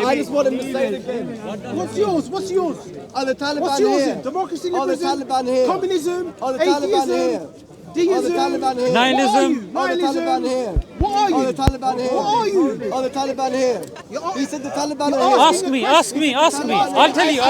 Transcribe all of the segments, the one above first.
I just want him to say it again. What's yours? What's yours? Are the Taliban What's yours? here? Democracy, Are the liberalism, Taliban here? communism, Are the Taliban here? atheism, Are the Taliban here? Nihilism. Are the Taliban here? What are you? Are the Taliban here? What are you? Are the Taliban here? He said the Taliban are here. Ask me. I'll tell you.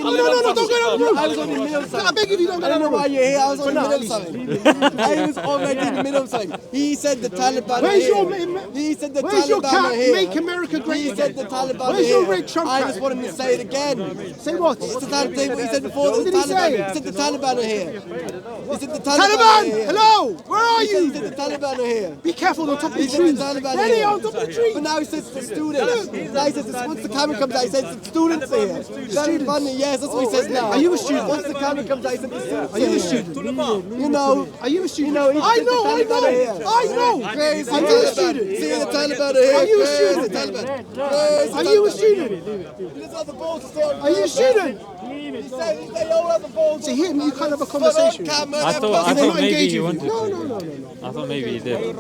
No, don't go down the road. I was on the middle of something. I beg you, don't go I down don't the know why road. you're here. I was on the middle of something. I was already in the middle of something. He said the Taliban are Where's here. your He said the Where's your Taliban cat? are here. Make America great He again. said the Taliban are Where's here. your red Trump I cat? just want him to say it again. Say what? It's the Taliban. What he said before. What The did he Taliban. say? He said the Taliban are here. He said the Taliban are Taliban! here. Hello! Where are He you? said the Taliban are here. Be careful on top of the He said trees. the Taliban Ready here. on top of the trees. But now he says the students. Now he says once the camera comes out, he says the students are here. That's funny. Yes, that's what he says now. Are you a student? Once the camera comes out, he says the students Are you a here. student? You know. Are you a student? You know, I know. Crazy Are you a Taliban. student? See the Taliban are here. Are you a Crazy student? Taliban. Crazy Are you a Taliban. student? These are the balls to Are you a student? He said they all have the balls. To him, you can't have a conversation. I thought They're not maybe engaging you with wanted you. to. No. I thought maybe you did. He's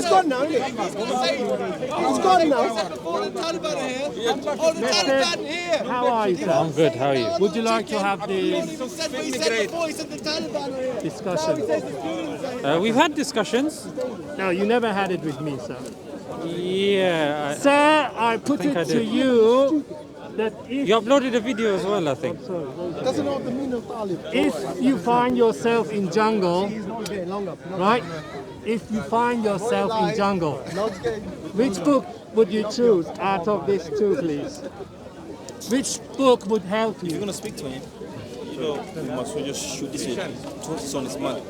gone now, isn't it? He's gone now. All the Taliban are here. All the Taliban here. How are you, sir? I'm good. How are you? Would you like to have He the said what he said before. He said the Taliban are here. discussion? We've had discussions. No, you never had it with me, sir. Yeah. Sir, I put think it I to did. you that You uploaded a video as well, I think. Doesn't know the meaning of Talib. if you find yourself in jungle, right? If you find yourself in jungle, which book would you choose out of these two, please? Which book would help If you're you? gonna speak to him, you know, you must just shoot this way. Focus on his mind.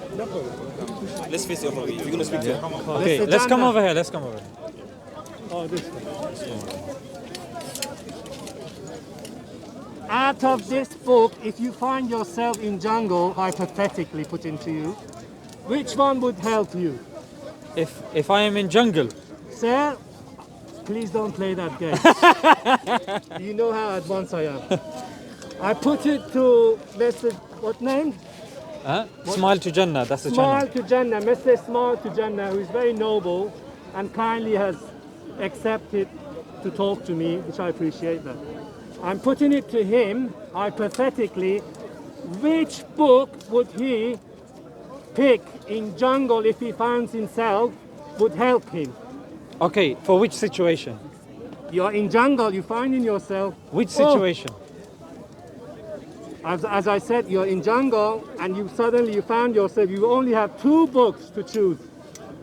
Let's face it, if you're gonna speak to him. Okay, let's come over here. Let's come over here. Oh, this one. Out of this book, if you find yourself in jungle, hypothetically put into you, which one would help you? If I am in jungle, Sir, please don't play that game. You know how advanced I am. I put it to Mr. What name? Smile2Jannah, that's the channel. Smile2Jannah, Mr. Smile2Jannah, who is very noble and kindly has accepted to talk to me, which I appreciate that. I'm putting it to him, hypothetically, which book would he pick in jungle if he finds himself would help him? Okay, for which situation? You're in jungle, you find in yourself. Which situation? As I said, you're in jungle and you suddenly found yourself, you only have two books to choose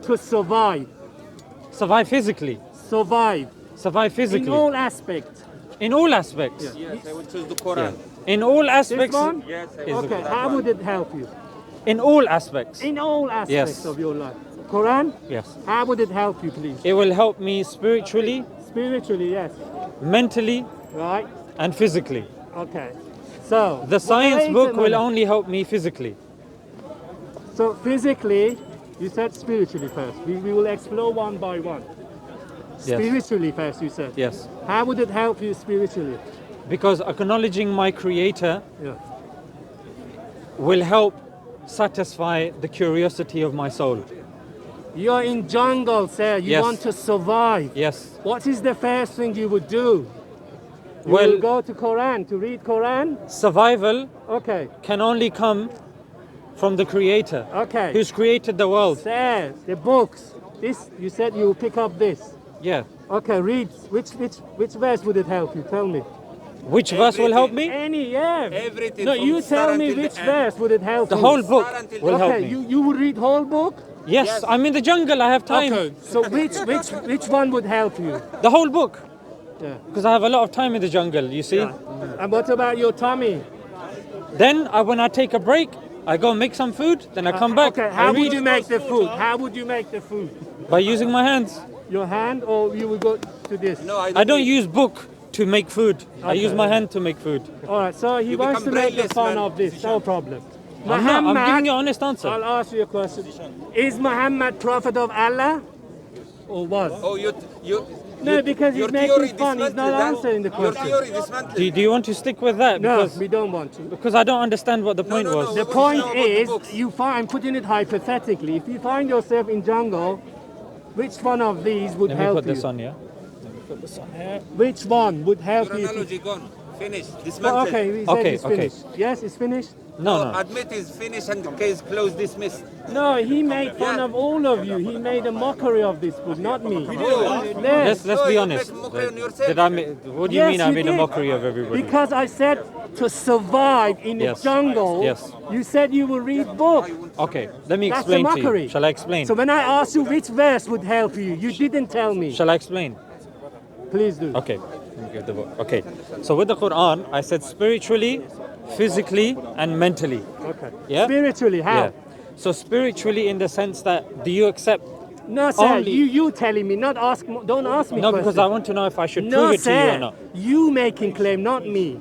to survive. Survive physically. Survive. Survive physically. In all aspects. In all aspects. Yes, I would choose the Quran. In all This aspects. one? Yes, I Is Okay, how would it help you? In all aspects. In all aspects Yes. of your life. Quran? Yes. How would it help you, please? It will help me spiritually, Spiritually, yes. mentally, Right? and physically. Okay. So, The science wait a book will minute. only help me physically. So, physically, you said spiritually first. We will explore one by one. Yes. Spiritually first, you said. Yes. How would it help you spiritually? Because acknowledging my creator Yeah. will help satisfy the curiosity of my soul. You're in jungle, sir. You Yes. want to survive. Yes. What is the first thing you would do? You Well- will go to Quran to read Quran? Survival Okay. can only come from the creator Okay. who's created the world. Sir, the books. This you said you will pick up this. Yeah. Okay, read. Which verse would it help you? Tell me. Which verse will help me? Any, yeah. Everything No, from you start tell me until which the end. verse would it help The you? whole book Start until will help Okay, me. you would read whole book? Yes, I'm in the jungle. I have time. Okay. So which one would help you? The whole book. Yeah. Because I have a lot of time in the jungle, you see. And what about your tummy? Then when I take a break, I go make some food, then I come back. Okay, I how would read you make the food? How would you make the food? by using my hands. Your hand or you would go to this? No, I don't use book to make food. I Okay. use my hand to make food. All right, so he You wants to become make the brainless, fun man. of this, no problem. I'm giving you an honest answer. I'll ask you a question. Is Muhammad prophet of Allah? Or was? Oh, you. No, because he's your making theory fun. He's not dismantled, huh? answering the Your question. theory dismantled. Do you want to stick with that? No, we don't want to. Because I don't understand what the point no, was. The What point is now about the is, books? you find, I'm putting it hypothetically, if you find yourself in jungle, which one of these would Let me help put you? this on, yeah? put this on here. Which one would help Your you? analogy gone. Finished. Oh, Dismantled. okay, we said Okay, it's okay. finished. Yes, it's finished. No, no. Admit it's finished and the case closed, dismissed. No, he made fun of all of you. He made a mockery of this book, not me. Yes. Let's No, be you honest. make mockery on yourself. Did I what do you Yes, mean I you made a did. mockery of everybody? Because I said to survive in Yes. the jungle, Yes. you said you will read book. Okay, let me That's a explain to mockery. you. Shall I explain? So when I asked you which verse would help you, you didn't tell me. Shall I explain? Please do. Okay. Let me give the book. Okay. So with the Quran, I said spiritually, physically, and mentally. Okay. Yeah? Spiritually, how? Yeah. So spiritually in the sense that do you accept? No, sir. Only- You telling me, not ask. Don't ask me. No, because questions. I want to know if I should No, prove it to you sir. or not. You making claim, not me.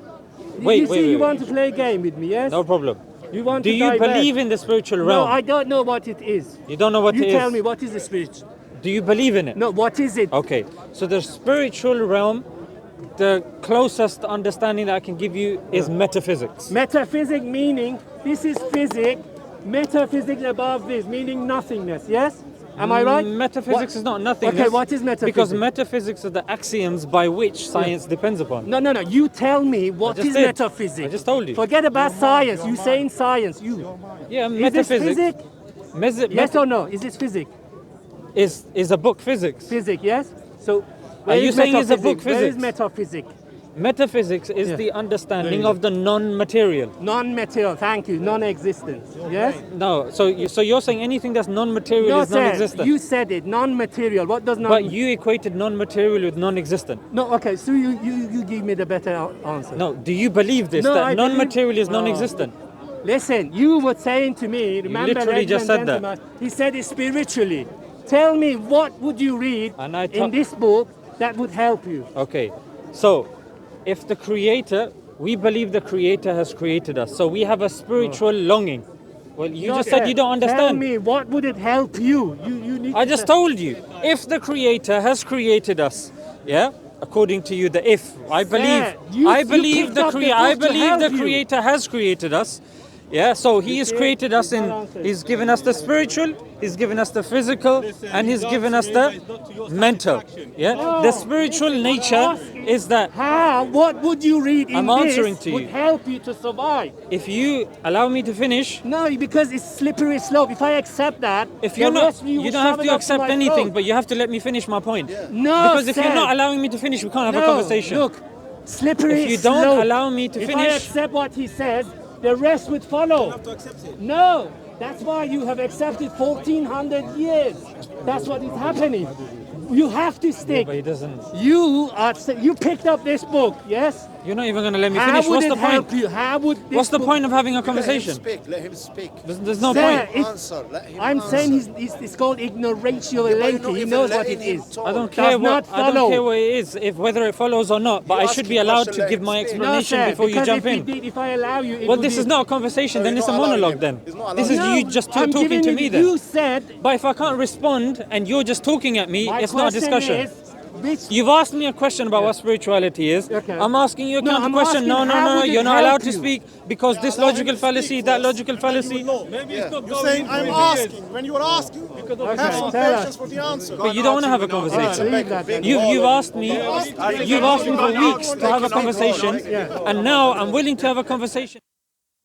Wait, you wait, see, you wait. want to play a game with me, yes? No problem. You want Do to you divert. believe in the spiritual No, realm? I don't know what it is. You don't know what You it tell is? me, what is the spirit? Do you believe in it? No, what is it? Okay. So the spiritual realm, the closest understanding that I can give you is metaphysics. Metaphysic meaning, this is physics, metaphysics above this, meaning nothingness, yes? Am I right? Metaphysics What- is not nothing. Okay, what is metaphysics? Because metaphysics are the axioms by which science depends upon. No, you tell me what just is did. metaphysics. I just told you. Forget about science, you saying science, you. Yeah, Is this metaphysics. physics? Yes or no? Is this physics? Is a book physics. Physics, yes? So, where you is saying it's a book metaphysics? Where is physics? metaphysics? Metaphysics is Yeah. the understanding of the non-material. Non-material, thank you, non-existence, yes? No, so you're saying anything that's non-material No, is sir, non-existent. you said it, non-material. What does non? But you equated non-material with non-existent. No, okay, so you give me the better answer. No, do you believe this? No, that I believe- non-material is No. non-existent? Listen, you were saying to me, remember, literally ladies just and said that. gentlemen, he said it spiritually. Tell me, what would you read And I in this book that would help you? Okay, so if the Creator, we believe the Creator has created us, so we have a spiritual longing. Well, you Not just said yet. you don't Tell understand. me, what would it help you? You need I to just tell- told you, if the Creator has created us, yeah, according to you, the if I believe, you- I you believe picked the up the I book to believe the help you. Creator has created us. Yeah, so He has created us in. He's given us the spiritual, He's given us the physical, and He's given us the mental. Yeah, the spiritual nature is that How? What would you read in I'm answering this to would you. help you to survive? if you allow me to finish, No, because it's slippery slope. If I accept that, if the you're not, rest of you will don't have shove it to up accept my anything, throat. but you have to let me finish my point. No, Because if you're sir. not allowing me to finish, we can't have a No, conversation. Look, slippery If you don't slope. allow me to if I finish- accept what he says, the rest would follow. To accept it. No, that's why you have accepted 1400 years. That's what is happening. You have to stick. But he doesn't. You picked up this book, yes? You're not even going to let me How finish. would What's it the help point? you? How would this What's the book- point of having a Let him conversation? speak. Let him speak. There's no Sir, point. if- Answer. Let him I'm answer. saying it's called ignoratio But you're elenchi. not He even knows what letting it him is. talk. I don't Does care not what I don't follow. care what it is, if whether it follows or not. But You I ask should him be allowed question, to let give him my speak. explanation sir, before you because jump if in. if I allow you, it Well, would this be- is not a conversation. No, Then he's it's a not allowing monologue. him. Then He's not this is allowing you him. just I'm talking giving to you, me. Then, You said but if I can't respond and you're just talking at me, my it's not a question discussion. is, which You've asked me a question about what spirituality is. Okay. I'm asking you a No, counter I'm question. asking No, no, how no. would it You're not help allowed to you? speak because this allow him logical to fallacy, speak that first, logical and then you fallacy. will know. Maybe it's not You're going saying in I'm for asking. When you are asking, because of have some tell us. patience for the answer. But you don't want to have a conversation. leave that then. You've asked me. You've asked me for weeks to have a conversation, and now I'm willing to have a conversation.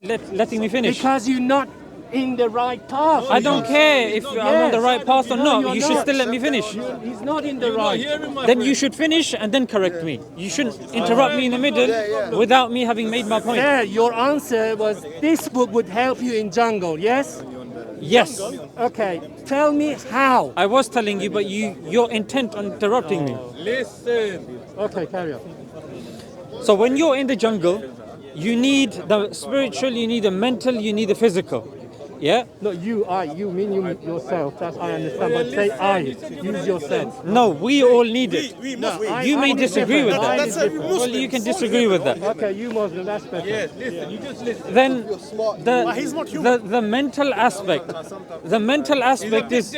Letting me finish. because you're not in the right path. I don't care if I'm on the right path or No, not. you're You should not. still let me finish. He's not in the right. Then you should finish and then correct me. You shouldn't interrupt me in the middle without me having made my point. There, your answer was this book would help you in jungle. Yes. Yes, Okay. Tell me how. I was telling you, but you're intent on interrupting me. Okay, carry on. So when you're in the jungle, you need the spiritual, you need the mental, you need the physical. Yeah? No, you mean you yourself. That's I understand. But say I. Use yourself. No, we all need it. No, I- You may I disagree with different. that. I is different. Well, you can disagree with that. Okay, you Muslim. That's better. Then the mental aspect, is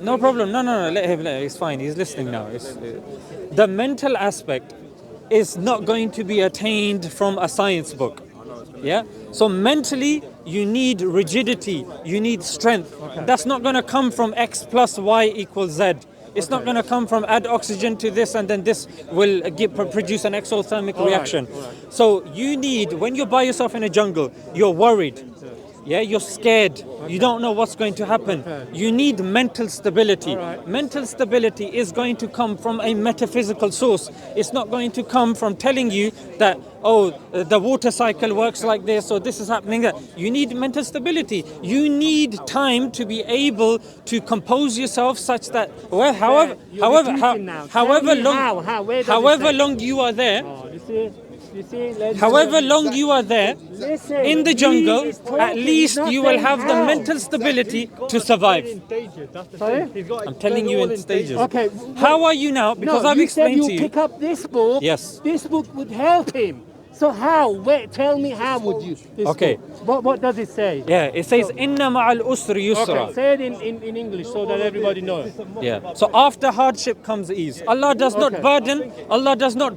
no problem. No. Let him. It's fine. He's listening now. The mental aspect is not going to be attained from a science book. Yeah. So mentally, you need rigidity. You need strength. That's not going to come from X plus Y equals Z. It's not going to come from add oxygen to this and then this will produce an exothermic reaction. So you need, when you're by yourself in a jungle, you're worried. Yeah, you're scared. You don't know what's going to happen. You need mental stability. Mental stability is going to come from a metaphysical source. It's not going to come from telling you that, oh, the water cycle works like this, or this is happening that. You need mental stability. You need time to be able to compose yourself such that, well, however long you are there, however long you are there in the jungle, at least you will have the mental stability to survive. I'm telling you in stages. Okay. How are you now? Because I've explained to you. Pick up this book. Yes. This book would help him. So how? Wait, tell me how would you? Okay. What does it say? Yeah, it says inna ma'al usri yusra. Okay, say it in English so that everybody knows. Yeah. So after hardship comes ease. Allah does not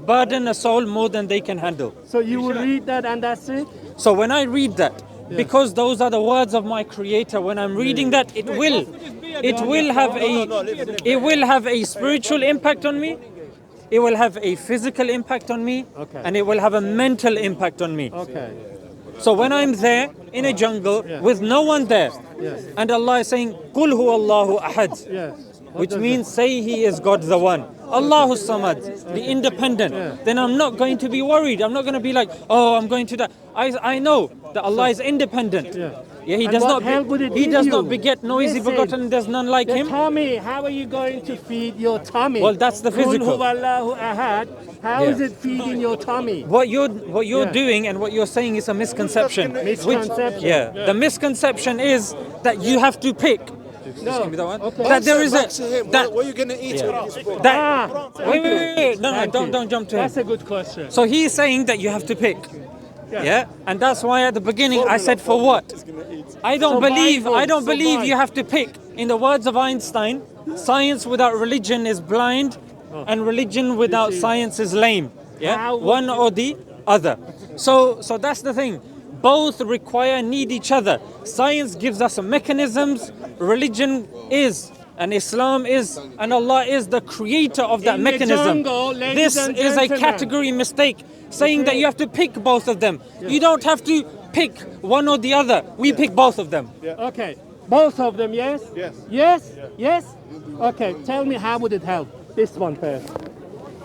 burden a soul more than they can handle. So you will read that and that's it? So when I read that, because those are the words of my Creator, when I'm reading that, it will have a spiritual impact on me. It will have a physical impact on me, and it will have a mental impact on me. Okay. So when I'm there in a jungle with no one there, and Allah is saying, "Qul huwa Allahu ahad," which means say He is God the One, Allahu Samad, the independent. Then I'm not going to be worried. I'm not going to be like, oh, I'm going to die. I know that Allah is independent. Yeah, He does not beget no easy begotten. There's none like Him. Tummy, how are you going to feed your tummy? Well, that's the physical. Qul huwa Allahu ahad. How is it feeding your tummy? What you're doing and what you're saying is a misconception. Misconception. The misconception is that you have to pick. Just give me that one. That there is what are you going to eat with this book? Wait. No, don't jump to him. That's a good question. So he's saying that you have to pick. Yeah, and that's why at the beginning I said for what? I don't believe you have to pick. In the words of Einstein, science without religion is blind, and religion without science is lame. Yeah, one or the other. So that's the thing. Both require and need each other. Science gives us mechanisms. Religion is, and Islam is, and Allah is the creator of that mechanism. This is a category mistake, saying that you have to pick both of them. You don't have to pick one or the other. We pick both of them. Okay, both of them, yes? Yes? Okay, tell me how would it help? This one first.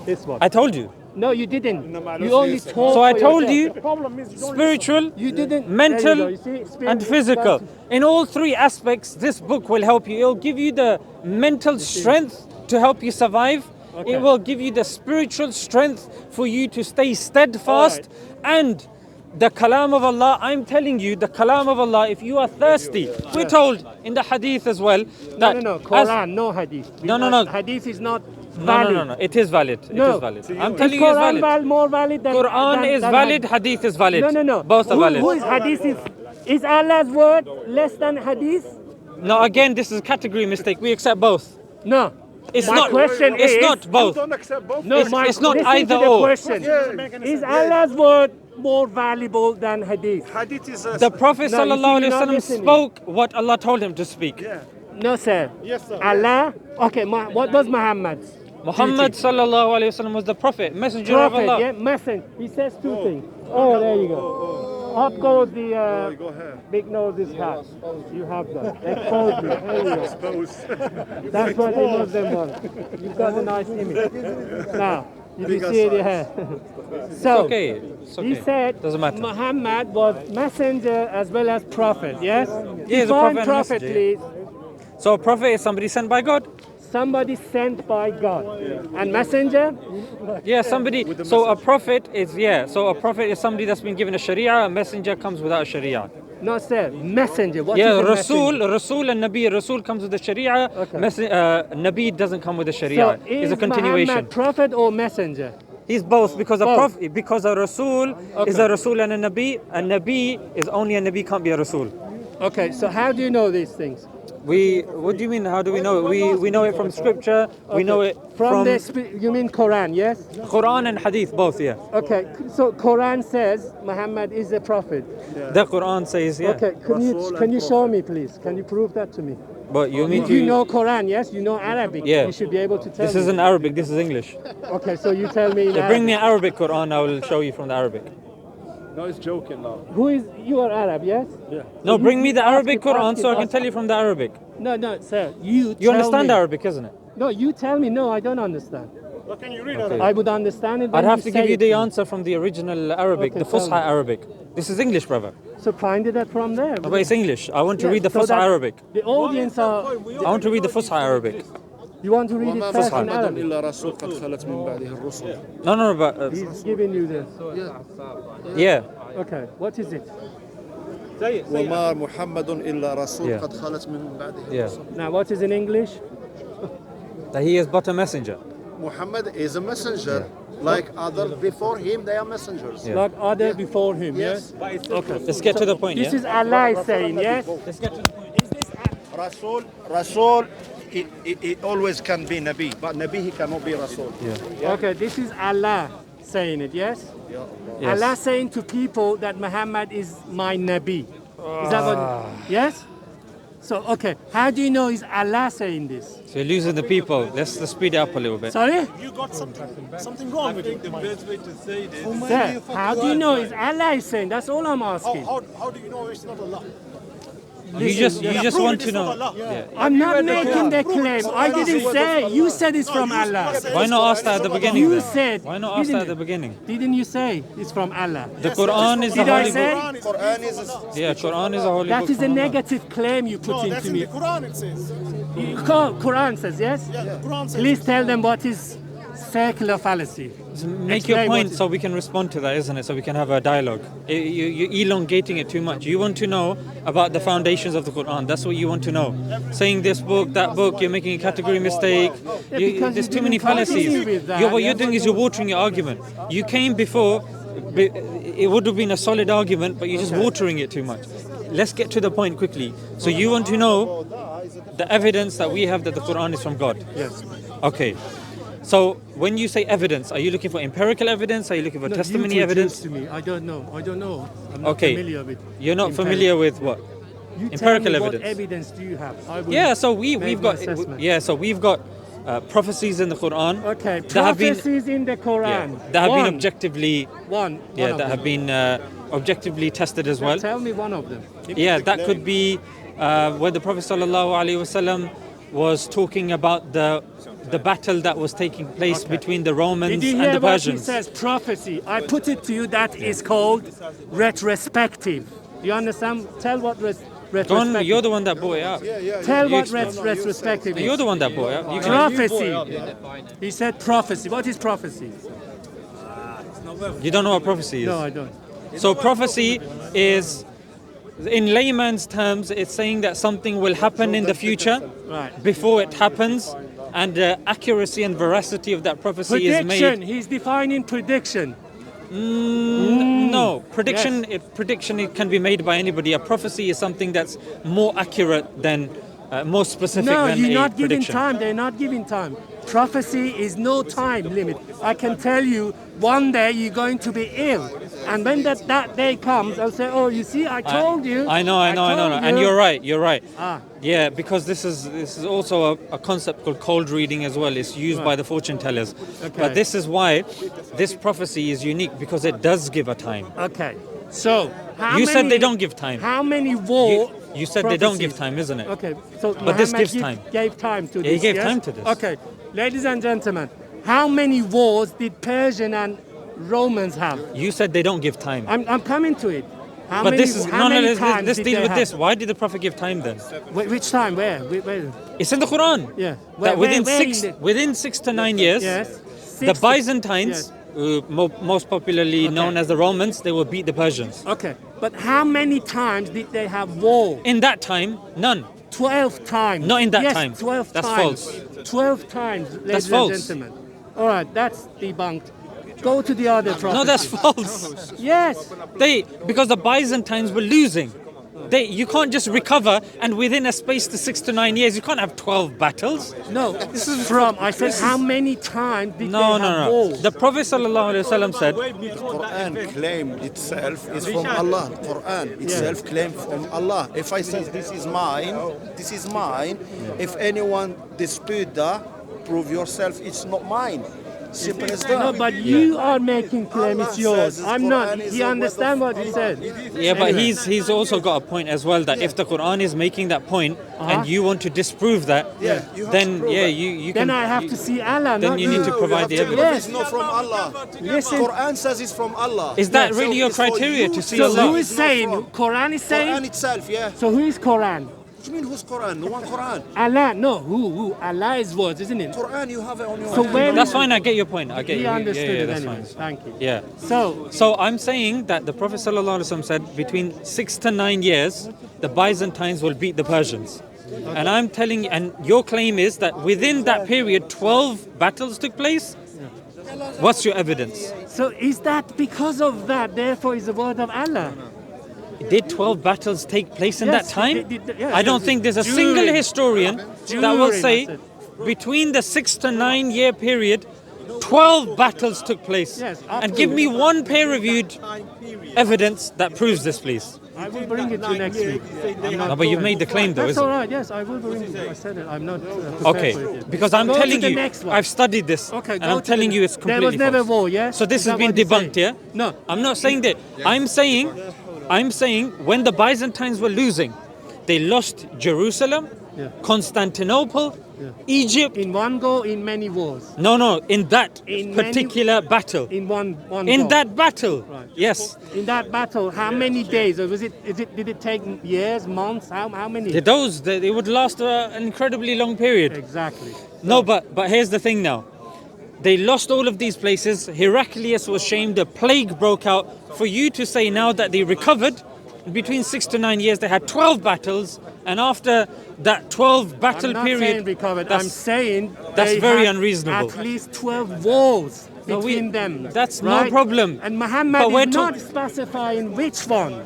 This one. I told you. No, you didn't. You only told. So I told yourself. you, spiritual, You didn't. mental, You see, and physical. In all three aspects, this book will help you. It will give you the mental strength to help you survive. It will give you the spiritual strength for you to stay steadfast. And the kalam of Allah, I'm telling you, the kalam of Allah, if you are thirsty, we're told in the hadith as well that... No, Quran, no hadith. No. Hadith is not valid. No. It is valid. It is valid. I'm telling you, it's valid. More valid than Quran is valid, hadith is valid. No. Both are valid. Who is hadith? Is Allah's word less than hadith? No, again, this is a category mistake. We accept both. No. It's My not. question it's is, not both. Don't accept both. No, It's not listen either to the or. question. Is Allah's word more valuable than hadith? Hadith is The Prophet No, you see, you're not ﷺ listening. spoke what Allah told him to speak. No, sir. Yes, sir. Allah. Okay, what was Muhammad? Muhammad ﷺ was the Prophet, messenger of Prophet, Allah. yeah, messenger. He says two things. Oh, there you go. Up goes the Go ahead. big nose hat. You have that. Expose me. There you go. That's what the Muslim want. You've got a nice image. Now, you can see it here. So, It's okay. he said Doesn't matter. Muhammad was messenger as well as prophet, yes? He is a Define prophet and prophet, messenger, please. So a prophet is somebody sent by God. Somebody sent by God. And messenger? Yeah, somebody. So a prophet is So a prophet is somebody that's been given a Sharia. A messenger comes without a Sharia. No, sir. Messenger. What is a Rasul and Nabi. Rasul comes with the Sharia. Nabi doesn't come with the Sharia. So It's a is continuation. Muhammad prophet or messenger? He's both because a Both. prophet, because a Rasul is a Rasul and a Nabi. A Nabi is only a Nabi, can't be a Rasul. Okay, so how do you know these things? What do you mean? How do we know it? We know it from scripture. We know it from You mean Quran, yes? Quran and Hadith, both. Yeah. Okay, so Quran says Muhammad is a prophet. The Quran says, yeah. Okay, can you show me, please? Can you prove that to me? But you mean You know Quran, yes? You know Arabic. Yeah. You should be able to tell This me. isn't Arabic, this is English. Okay, so you tell me in Yeah, bring me Arabic. an Arabic Quran, I will show you from the Arabic. No, he's joking now. Who is, you are Arab, yes? No, bring me the Arabic ask Quran him, so I can ask tell you from the Arabic. No, sir, you You tell understand me. Arabic, isn't it? No, you tell me. No, I don't understand. What can you read Okay. I would understand it when I'd have to say give you it the to me. answer from the original Arabic, Okay, the tell Fusha me. Arabic. This is English, brother. So find it from there. No, but it's English. I want to Yes, read the so Fusha that Arabic. The audience are. I want to read the Fusha Arabic. You want to read it first in Arabic? إلا رسول قد خلت من بعده الرسل. No, but He's giving you this. yeah. Okay, what is it? وما محمد إلا رسول Yeah. قد خلت من بعده Yeah. الرسل. Now, what is in English? That he is but a messenger. Muhammad is a messenger. Like others before him, they are messengers. Yeah. Like other before him, yes? Okay. Let's get to the point, This yeah? is Allah is saying, yes? Let's get to the point. Rasul, it always can be Nabi, but Nabi he cannot be Rasul. Okay, this is Allah saying it, yes? Yes. Allah saying to people that Muhammad is my Nabi. Is that what? Yes? So, okay, how do you know is Allah saying this? So you're losing the people. Let's speed it up a little bit. Sorry? You got something wrong with it. The best way to say this. Sir, how do you know is Allah is saying? That's all I'm asking. How do you know it's not Allah? You just Prove want it to is not know. Allah. Yeah. I'm not making the claim. I didn't say. You said it's from Allah. Why not ask that at the beginning? You then? said. Why not ask that at the didn't- beginning? Didn't you say it's from Allah? The Quran is the Did I holy say? book. Quran is Yeah, Quran is a holy That book. is a from Allah. negative claim you put No, that's into in me. the Quran it says. Quran says, yes? Yeah, the Quran says. Please tell them what is circular fallacy. Make your Explain point what is- so we can respond to that, isn't it? So we can have a dialogue. You're elongating it too much. You want to know about the foundations of the Quran. That's what you want to know. Saying this book, that book, you're making a category mistake. Yeah, because There's you too many didn't continue fallacies. with that. What you're doing is you're watering your argument. You came before, it would have been a solid argument, but you're just watering it too much. Let's get to the point quickly. So you want to know the evidence that we have that the Quran is from God? Yes. Okay. So when you say evidence, are you looking for empirical evidence? Are you looking for No, testimony you evidence? to me. I don't know. I'm not Okay. familiar with. You're not empirical. familiar with what? You empirical tell me evidence. What evidence do you have? I will Yeah, so make we've my got assessment. so we've got prophecies in the Quran Okay, that have been prophecies in the Quran. that have One. been objectively One that of them. have been objectively tested as well. Tell me one of them. Yeah, that could be where the Prophet sallallahu alaihi wasallam was talking about the battle that was taking place between the Romans Did you and hear the what he Persians. says? Prophecy. I put it to you. That is called retrospective. Do you understand? Tell what retrospective. Don, you're the one that brought it up. Tell you what explain. retrospective You're is. the one that brought it up. You can Prophecy. He said prophecy. What is prophecy? You don't know what prophecy is. No, I don't. So prophecy is, in layman's terms, it's saying that something will happen in the future Right. before it happens, and the accuracy and veracity of that prophecy is Prediction. made. He's defining prediction. No, prediction. Yes. Prediction it can be made by anybody. A prophecy is something that's more accurate than, more specific No, than you're a not giving prediction. time. They're not giving time. Prophecy is no time limit. I can tell you one day you're going to be ill. And when that day comes, I'll say, oh, you see, I told you. I know. told And you. you're right. You're right. Ah. Yeah, because this is also a concept called cold reading as well. It's used by the fortune tellers. Okay. But this is why this prophecy is unique, because it does give a time. Okay. So, how You many, said they don't give time. How many war? You said they don't give prophecies? time, isn't it? Okay. So, But this Muhammad gives time. Gave time to Yeah, this. he gave yes? time to this. Okay. Ladies and gentlemen, how many wars did Persian and Romans have? You said they don't give time. I'm coming to it. How But many, this is how many times let's did deal they with have? this. Why did the Prophet give time then? Which time? Where? Where? It's in the Quran. Yeah. That within where six in the- within 6 to 9 years, Yes. the 6 to- Byzantines, most popularly known as the Romans, they will beat the Persians. Okay. But how many times did they have war? In that time, none. 12 times. Not in that yes, time. 12 That's times. false. 12 times, ladies false. and gentlemen. All right, that's debunked. Go to the other prophecy. No, that's false. Yes. Because the Byzantines were losing. You can't just recover and within a space to 6 to 9 years, you can't have 12 battles. No, this is from. I said, how many times did No, they have no, no. wars? The Prophet ﷺ said, Quran claimed itself is from Allah. Quran itself claimed from Allah. If I say this is mine, if anyone dispute that, prove yourself it's not mine. Simple as that. No, but you are making claim it's yours. says I'm Quran not. is He a understand word what of he said. yeah, but Anyway. he's also got a point as well that if the Quran is making that point and you want to disprove that, you have to then prove yeah, it. you Then can. I have to see Allah. Then not you need to provide the evidence. It's not from Allah. Listen. Quran says it's from Allah. Is that Yeah, really so your it's for criteria you to see So Allah? who is It's not saying? from- Quran is saying. Quran itself, yeah. So who is Quran? What do you mean who's Quran? No one Quran. Allah. No, who? Allah is words, isn't it? Quran, you have it on your So hand. where That's fine. I get your point. I get He you. understood yeah, it that's anyway. fine. Thank you. Yeah. So I'm saying that the Prophet ﷺ said between 6 to 9 years, the Byzantines will beat the Persians. And I'm telling you, and your claim is that within that period, 12 battles took place. What's your evidence? So is that because of that? Therefore, is the word of Allah? Did 12 battles take place in Yes, that time? yeah, I don't think there's a during- single historian that will during, say I said. between the 6 to 9 year period, 12 battles took place. Yes, And give me one peer-reviewed evidence that proves this, please. I will bring it to you next week. I'm not No, but you've made the claim, though, That's isn't all it? right. Yes, I will bring it. I said it. I'm not prepared Okay, for it yet. because I'm Go to telling the you, next one. I've studied this, Okay, and go I'm to telling the- you it's There completely was never false. war, yeah? So this Is has that been what you're debunked, yeah? saying? No. I'm not saying that. I'm saying when the Byzantines were losing, they lost Jerusalem, Yeah. Constantinople, Egypt. In one go, in many wars. No, in that In many- particular battle. In one In go. that battle, Right. yes. In that battle, how many days? Or did it take years, months? How many? They would last an incredibly long period. Exactly. No, but here's the thing now. They lost all of these places. Heraclius was shamed. A plague broke out. For you to say now that they recovered, between 6 to 9 years, they had 12 battles. And after that 12 battle I'm not period, saying recovered. I'm saying that's they very had unreasonable. At least 12 wars No, between them. that's no right? problem. And Muhammad But we're is not specifying which one.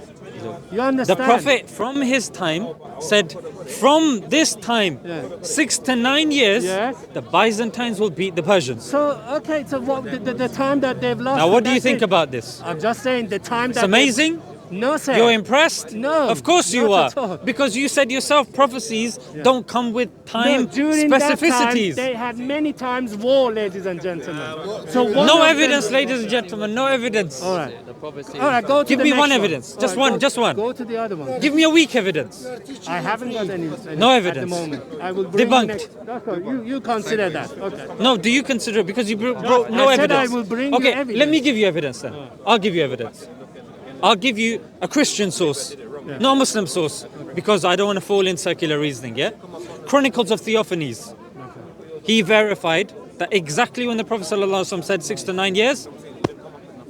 You the understand? Prophet from his time said, from this time, Yeah. 6 to 9 years, Yes. the Byzantines will beat the Persians. So okay, so what the time that they've lost? Now, what do you that's think it. about this? I'm just saying the time It's that amazing. No, sir. You're impressed? No, Of course you not are. at all. Because you said yourself prophecies don't come with time No, during that specificities. time, they had many times war, ladies and gentlemen. So one No of them- evidence, ladies and gentlemen, no evidence. All right. All right, go to Give the me next one evidence. All Just right, one, go- just one. Go to the other one. Give me a weak evidence. I haven't got any No at evidence. the moment. I will bring Debunked. next. Okay, you consider that. Okay. No, do you consider it? Because you brought no I said evidence. I will bring you okay, evidence. let me give you evidence then. I'll give you evidence. I'll give you a Christian source, not a Muslim source, because I don't want to fall in circular reasoning, yeah? Chronicles of Theophanes. He verified that exactly when the Prophet ﷺ said 6 to 9 years,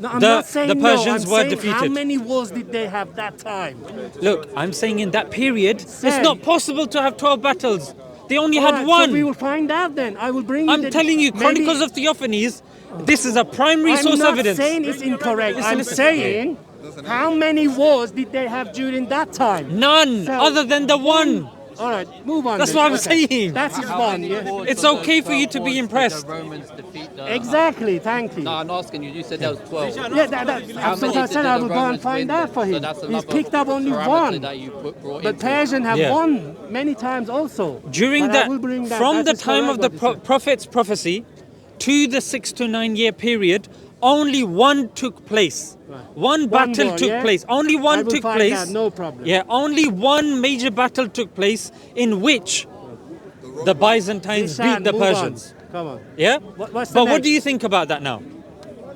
No, I'm The- not saying the no, Persians I'm were saying How defeated. many wars did they have that time? look, I'm saying in that period, Say. it's not possible to have 12 battles. They only All had right, one. So we will find out then. I will bring you. I'm telling you, Chronicles of Theophanes, this is a primary I'm source not evidence. saying it's incorrect. Listen, I'm listen. saying how many wars did they have during that time? None, So- other than the one. All right, move on. That's then. what I'm Okay. saying. That is one. Yeah. It's okay for you to be impressed. The Romans defeat the. Exactly. Thank you. No, I'm asking you. You said there was 12. Yeah, that's How what many I did said. I the will go and Romans find win out for then? So him. that's He's another picked up only parameter one. that you brought But into it. Persian have Yeah. won many times also. During But I that, will bring that. from That the is time correct of the what you said. prophet's prophecy to the 6 to 9 year period, only one took place. One battle more, took yeah? place. Only I one will took find place. out, no problem. Yeah, only one major battle took place in which the Byzantines Zeeshan, beat the move on. Persians. Come on. Yeah? What's the But what next? do you think about that now?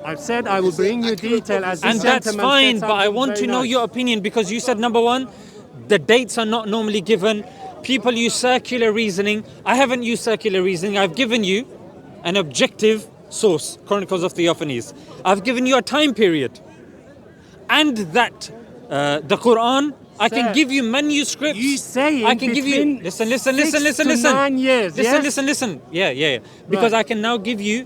I've said I will bring you detail as this And that's gentleman fine, said but I something want to very know nice. your opinion because you said number one, the dates are not normally given. People use circular reasoning. I haven't used circular reasoning. I've given you an objective source, Chronicles of Theophanes. I've given you a time period. And that the Quran, I can Sir, give you manuscripts. You saying I can give you. between Listen. 6 to 9 years, yes? Listen. Yeah. Because Right. I can now give you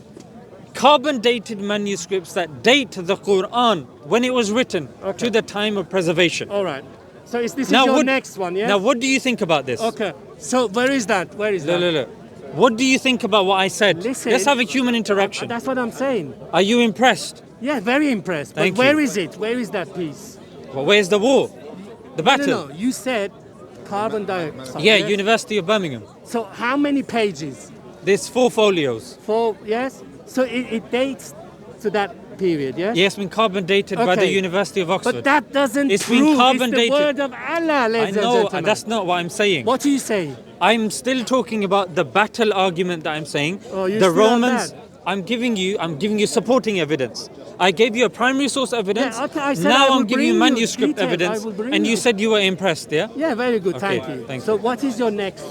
carbon dated manuscripts that date the Quran when it was written to the time of preservation. All right. So is this Now your what- next one, yeah? Now, what do you think about this? Okay. So where is that? Where is that? Look. What do you think about what I said? Listen. Let's have a human interaction. That's what I'm saying. Are you impressed? Yeah, very impressed. Thank but where you. is it? Where is that piece? Well, where's the war? The battle? No. You said carbon dioxide. Yeah, University of Birmingham. So how many pages? There's 4 folios. 4, yes? So it dates to that period, yes? Yeah, it's been carbon dated by the Okay. University of Oxford. But that doesn't It's been prove carbon it's the dated. word of Allah, I ladies and know, gentlemen. that's not what I'm saying. What do you say? I'm still talking about the battle argument that I'm saying. Oh, you're the still on Romans. that? I'm giving you supporting evidence. I gave you a primary source evidence. Yeah, okay, I said I now will I'm giving you bring you manuscript detail. evidence, I will bring and you you. said you were impressed. Yeah. Yeah, very good. Okay, Thank you. thank So you. what is your next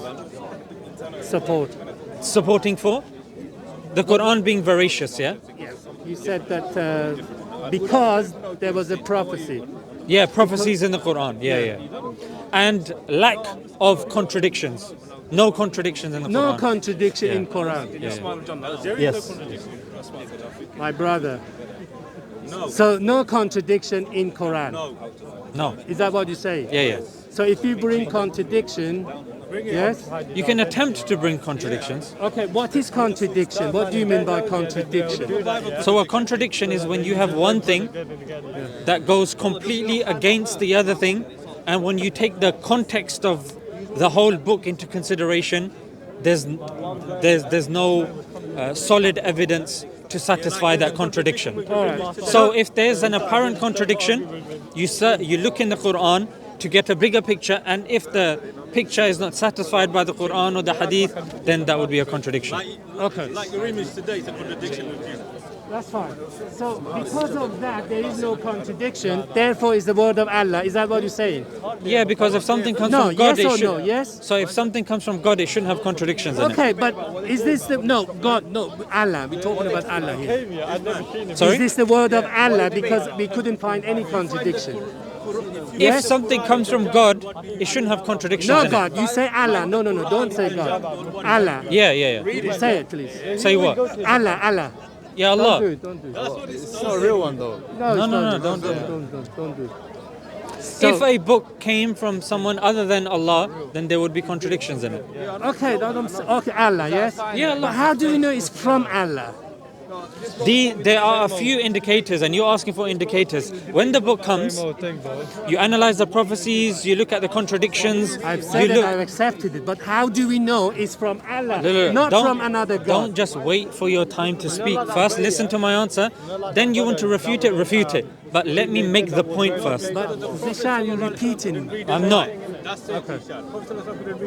support? Supporting for the Quran being veracious. Yeah. You said that because there was a prophecy. Yeah, prophecies in the Quran. Yeah. And lack of contradictions. No contradictions in the No Quran. contradiction Yeah. in Quran. Yes. My brother. So no contradiction in Quran. No. Is that what you say? Yeah. So if you bring contradiction, yes? You can attempt to bring contradictions. Okay, what is contradiction? What do you mean by contradiction? So a contradiction is when you have one thing that goes completely against the other thing, and when you take the context of the whole book into consideration, there's no solid evidence to satisfy that contradiction. So if there's an apparent contradiction, you look in the Quran to get a bigger picture, and if the picture is not satisfied by the Quran or the Hadith, then that would be a contradiction. Okay. Like your image today is a contradiction with you. That's fine. So because of that, there is no contradiction. Therefore, is the word of Allah. Is that what you're saying? Yeah, because if something comes No, from God, yes it or should. no? Yes? So if something comes from God, it shouldn't have contradictions in it. Okay, but is this the no God? No, Allah. We're talking about Allah here. Sorry? Is this the word of Allah? Because we couldn't find any contradiction. If something comes from God, it shouldn't have contradictions No in God. You say Allah. No. Don't say God. Allah. it. Yeah. Say it, please. Say what? Allah. Yeah, Don't do Allah. it. Don't do it. It's not a real one though. No, don't do it. If a book came from someone other than Allah, then there would be contradictions in it. Okay, okay, Allah, yes? Yeah, Allah. But how do we know it's from Allah? There are a few indicators, and you're asking for indicators. When the book comes, you analyze the prophecies, you look at the contradictions. I've you said that look. I've accepted it, but how do we know it's from Allah, Look, not don't- from another God? Don't just wait for your time to speak. First, listen to my answer. Then you want to refute it. But let me make the point first. But Zeeshan, you're repeating. I'm not.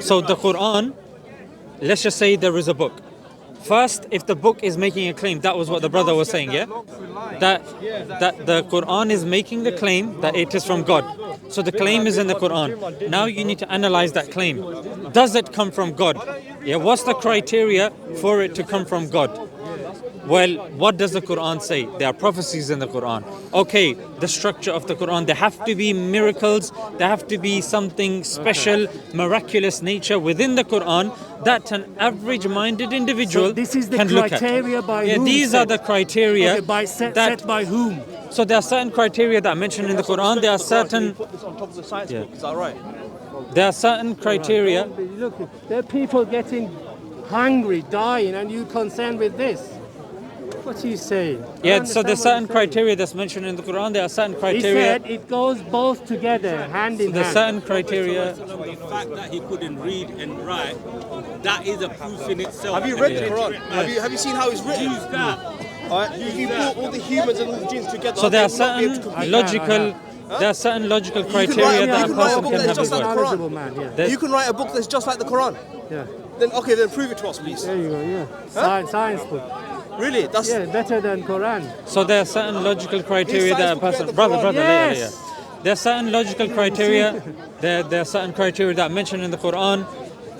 So the Quran, let's just say there is a book. First, if the book is making a claim, that was what the brother was saying, yeah? That the Quran is making the claim that it is from God. So the claim is in the Quran. Now you need to analyze that claim. Does it come from God? Yeah, what's the criteria for it to come from God? Well, what does the Quran say? There are prophecies in the Quran. Okay, the structure of the Quran, there have to be miracles, there have to be something special, miraculous nature within the Quran that an average-minded individual So this is the can look at. criteria by Yeah, whom? these are the criteria Okay, by set that. by whom? So there are certain criteria that are mentioned in the Quran. There are certain. Put this on top of the science Yeah. book. Is that right? There are certain criteria. Look, there are people getting hungry, dying, and you concerned with this. What do you say? Yeah, so there's certain criteria that's mentioned in the Quran. There are certain He criteria. said it goes both together, hand in There's hand. certain criteria. The fact that he couldn't read and write, that is a proof in itself. Have you read the Quran? Have you seen how it's written? Use that. Alright, if you put all the humans and all the jinns together, So there are they will not be able to certain complete logical. There are certain logical write criteria a- that you a can write a person book can that's have just as like well. the Quran. Knowledgeable man, yeah. There's- You can write a book that's just like the Quran. Yeah. Then okay, then prove it to us, please. There you go, yeah. Science book. Really? That's Yeah, better than Quran. So there are certain logical criteria that a Inside person. the Brother, Quran. later, Yes. yeah. There are certain logical criteria. There are certain criteria that are mentioned in the Quran.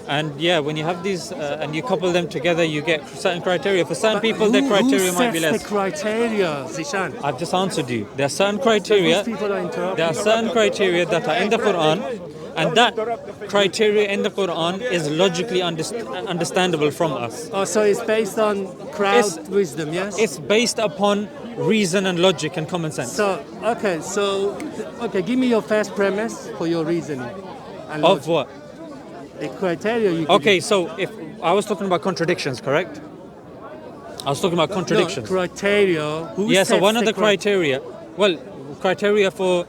And yeah, when you have these and you couple them together, you get certain criteria. For certain people, their criteria might be Who less. sets the criteria, Zeeshan? I've just answered you. There are certain criteria. These people are interrupting. There are certain criteria that are in the Quran And that criteria in the Quran is logically understandable from us. Oh, so it's based on crowd It's- wisdom, yes? It's based upon reason and logic and common sense. Okay, give me your first premise for your reasoning. And Of logic. what? The criteria you give. Okay, so if I was talking about contradictions, correct? I was talking about contradictions. No, criteria. Who Yeah, so sets one of the cri- criteria, well, criteria for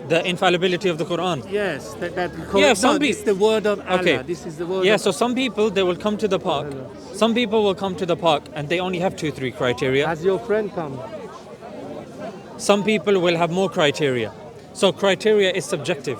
the infallibility of the Quran. Yes, that Yeah, some this is the word of Allah. Okay. This is the word Yeah, of so some people, they will come to the park. Some people will come to the park and they only have 2-3 criteria. Has your friend come? Some people will have more criteria. So criteria is subjective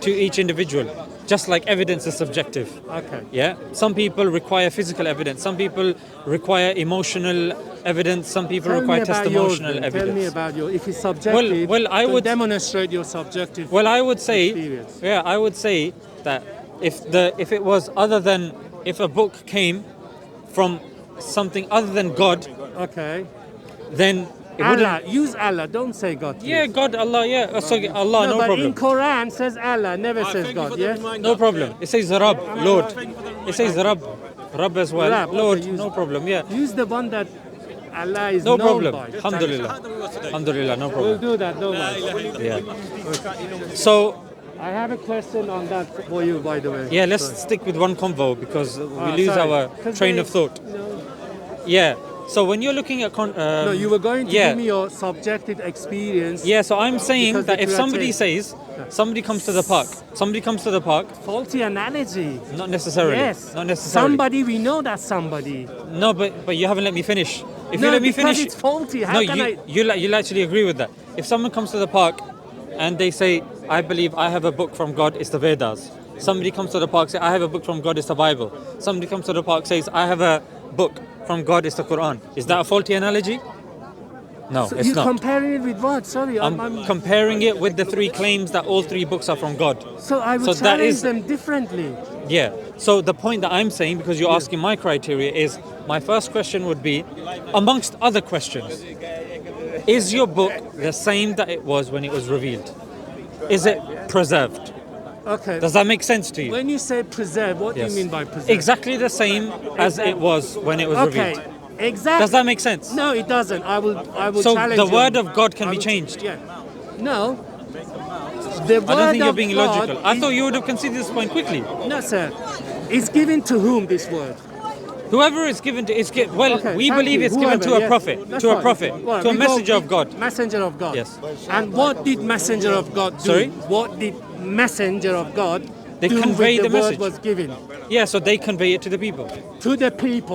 to each individual, just like evidence is subjective. Okay. Yeah, some people require physical evidence, some people require emotional evidence, some people Tell me require about yours, testimonial then. evidence. Tell me about your. If it's subjective, well, I then would- demonstrate your subjective. Well, I would say, experience. yeah, I would say that if it was other than, if a book came from something other than God, Okay. then it Allah, wouldn't. use Allah. Don't say God. Please. Yeah, God, Allah, yeah, so Allah, no but problem. in Quran says Allah, never says God. Yes. No problem. It says Rab, Lord. It says Rab, Rab as well. Rab, okay, Lord, use- no problem. Yeah, Use the one that Allah is no known problem. by. Alhamdulillah, Alhamdulillah, no We'll problem. do that. Don't worry. Yeah. So I have a question on that for you, by the way. yeah, let's stick with one convo because we lose sorry. our 'Cause train they- of thought. Yeah. So when you're looking at No, you were going to yeah. give me your subjective experience. Yeah, so I'm saying Because that the if somebody criteria- says, somebody comes to the park, Faulty analogy. not necessarily, Yes. not necessarily. Somebody, we know that somebody. No, but you haven't let me finish. If No, you let me because finish, it's faulty. How no, can I? you'll actually agree with that. If someone comes to the park and they say, I believe I have a book from God, it's the Vedas. Somebody comes to the park, say, I have a book from God, it's the Bible. Somebody comes to the park, says, I have a book from God, it's the Quran. Is that a faulty analogy? No, So it's you're not. comparing it with what? Sorry, I'm comparing it with the 3 claims that all 3 books are from God. So I would so that challenge is- them differently. Yeah. So the point that I'm saying, because you're asking my criteria, is my first question would be, amongst other questions, is your book the same that it was when it was revealed? Is it preserved? Okay. Does that make sense to you? When you say preserve, what Yes. do you mean by preserve? Exactly the same as it was when it was Okay. revealed. Exactly. Does that make sense? No, it doesn't. I will So challenge the you. word of God can I be will- changed. Yeah. No. The word I don't think you're of being God logical. I is- thought you would have conceded this point quickly. No, sir. It's given to whom, this word? Whoever is given to, Okay, we thank believe you. it's given to Whoever, a yes. prophet, That's to a fine. prophet, Well, to a we go messenger of with God. Messenger of God. Yes. And what did messenger of God do? Sorry? What did messenger of God They do convey with the the word message. was given Yeah, so they convey it to the people. to the people?